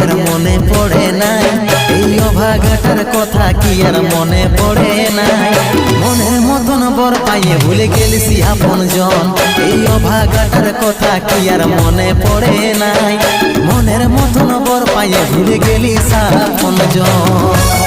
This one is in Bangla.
আর মনে পড়ে নাই, এই অভাগাটার কথা কি আর মনে পড়ে নাই। মনের মতন বর পাইয়ে ভুলে গেলিসি আপন জন, এই অভাগাটার কথা কি আর মনে পড়ে নাই। মনের মতন বর পাইয়ে ভুলে গেলিস আপন জন।